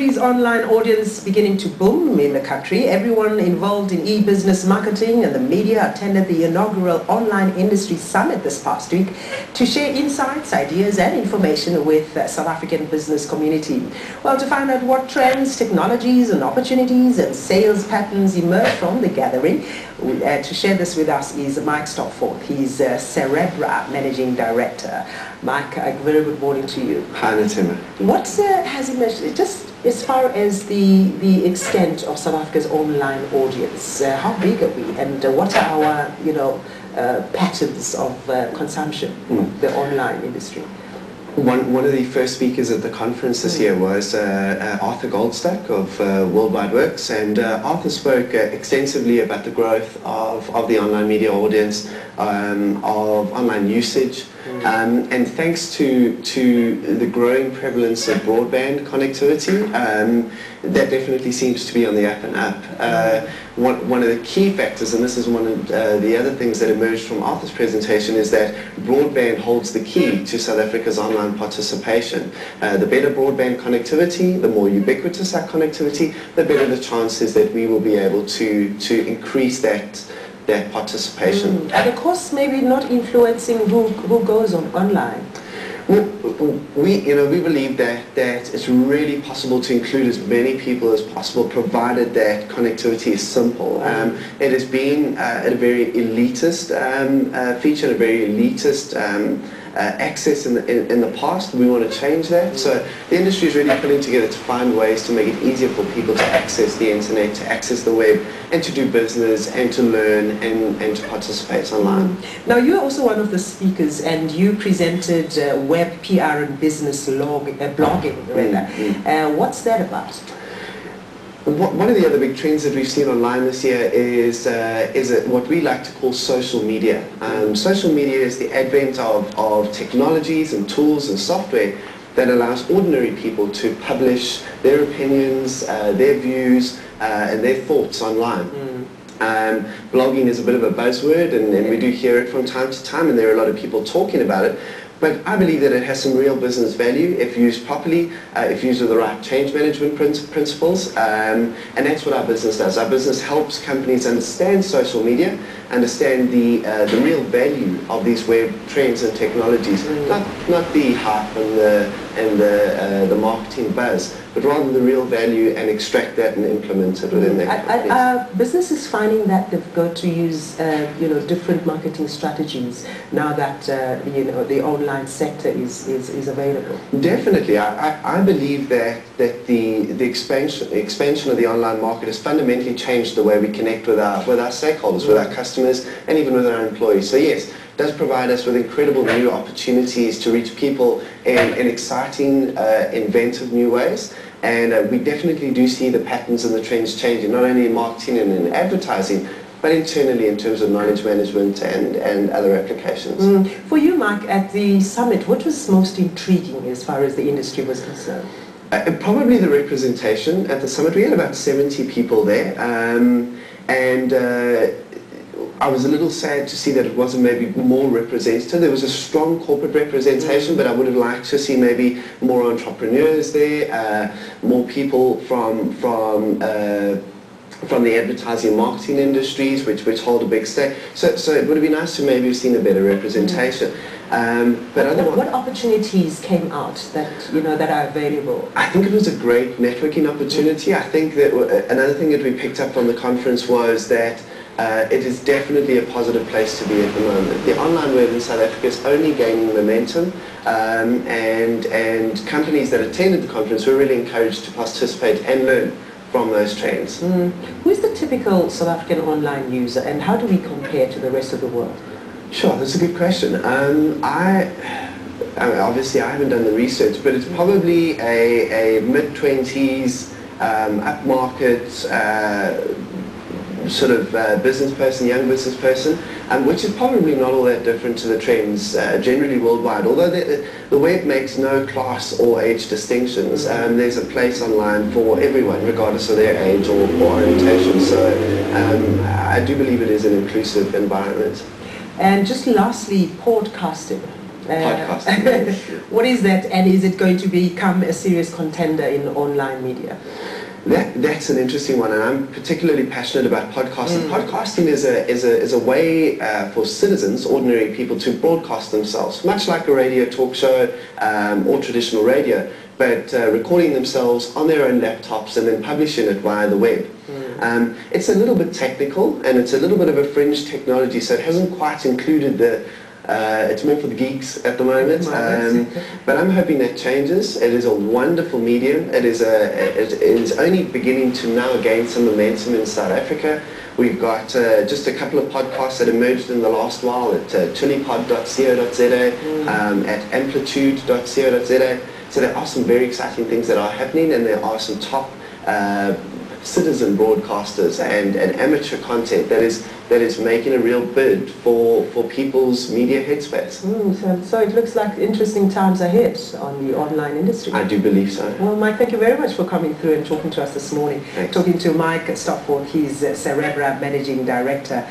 Celebrity's online audience beginning to boom in the country. Everyone involved in e-business marketing and the media attended the inaugural Online Industry Summit this past week to share insights, ideas and information with the South African business community. Well, to find out what trends, technologies and opportunities and sales patterns emerge from the gathering, to share this with us is Mike Stopforth. He's Cerebra Managing Director. Mike, a very good morning to you. Hi, Natima. What has emerged, just as far as the extent of South Africa's online audience, how big are we, and what are our patterns of consumption in the online industry? One of the first speakers at the conference this year was Arthur Goldstack of Worldwide Works, and Arthur spoke extensively about the growth of the online media audience, of online usage, and thanks to the growing prevalence of broadband connectivity, that definitely seems to be on the up and up. One of the key factors, and this is one of the other things that emerged from Arthur's presentation, is that broadband holds the key to South Africa's online participation. The better broadband connectivity, the more ubiquitous our connectivity, the better the chances that we will be able to increase that participation. And of course, maybe not influencing who goes online. Well, we believe that it's really possible to include as many people as possible, provided that connectivity is simple. It has been a very elitist feature, a very elitist access in the past. We want to change that. So the industry is really putting together to find ways to make it easier for people to access the internet, to access the web, and to do business, and to learn, and to participate online. Now, you're also one of the speakers, and you presented web PR and business blogging, rather. What's that about? One of the other big trends that we've seen online this year is what we like to call social media. Social media is the advent of technologies and tools and software that allows ordinary people to publish their opinions, their views, and their thoughts online. Blogging is a bit of a buzzword, and we do hear it from time to time, and there are a lot of people talking about it. But I believe that it has some real business value if used properly, if used with the right change management principles, and that's what our business does. Our business helps companies understand social media, understand the real value of these web trends and technologies, not the hype and the marketing buzz, but rather the real value, and extract that and implement it within their companies. Are businesses finding that they've got to use different marketing strategies now that the online sector is available? Definitely. I believe that the expansion of the online market has fundamentally changed the way we connect with our stakeholders, with our customers, and even with our employees. So yes, it does provide us with incredible new opportunities to reach people in exciting, inventive new ways. And we definitely do see the patterns and the trends changing, not only in marketing and in advertising, but internally in terms of knowledge management and other applications. For you, Mike, at the summit, what was most intriguing as far as the industry was concerned? Probably the representation at the summit. We had about 70 people there, and I was a little sad to see that it wasn't maybe more representative. There was a strong corporate representation, but I would have liked to see maybe more entrepreneurs there, more people from the advertising and marketing industries, which hold a big stake. So it would have been nice to maybe have seen a better representation. But what opportunities came out that that are available? I think it was a great networking opportunity. I think that another thing that we picked up from the conference was that it is definitely a positive place to be at the moment. The online web in South Africa is only gaining momentum, and companies that attended the conference were really encouraged to participate and learn from those trends. Who is the typical South African online user, and how do we compare to the rest of the world? Sure, that's a good question. Obviously I haven't done the research, but it's probably a mid-20s, upmarket, sort of business person, young business person, which is probably not all that different to the trends generally worldwide. Although the web makes no class or age distinctions, there's a place online for everyone, regardless of their age or orientation. So I do believe it is an inclusive environment. And just lastly, podcasting. Podcasting. What is that, and is it going to become a serious contender in online media? That's an interesting one, and I'm particularly passionate about podcasting. Podcasting is a way for citizens, ordinary people, to broadcast themselves, much like a radio talk show or traditional radio, but recording themselves on their own laptops and then publishing it via the web. It's a little bit technical, and it's a little bit of a fringe technology, so it hasn't quite included the it's more for the geeks at the moment, but I'm hoping that changes. It is a wonderful medium. It is only beginning to now gain some momentum in South Africa. We've got just a couple of podcasts that emerged in the last while at chilipod.co.za, at amplitude.co.za. So there are some very exciting things that are happening, and there are some top citizen broadcasters and amateur content that is making a real bid for people's media headspace. So it looks like interesting times ahead on the online industry. I do believe so. Well, Mike, thank you very much for coming through and talking to us this morning. Thanks. Talking to Mike Stockport, he's Cerebra Managing Director.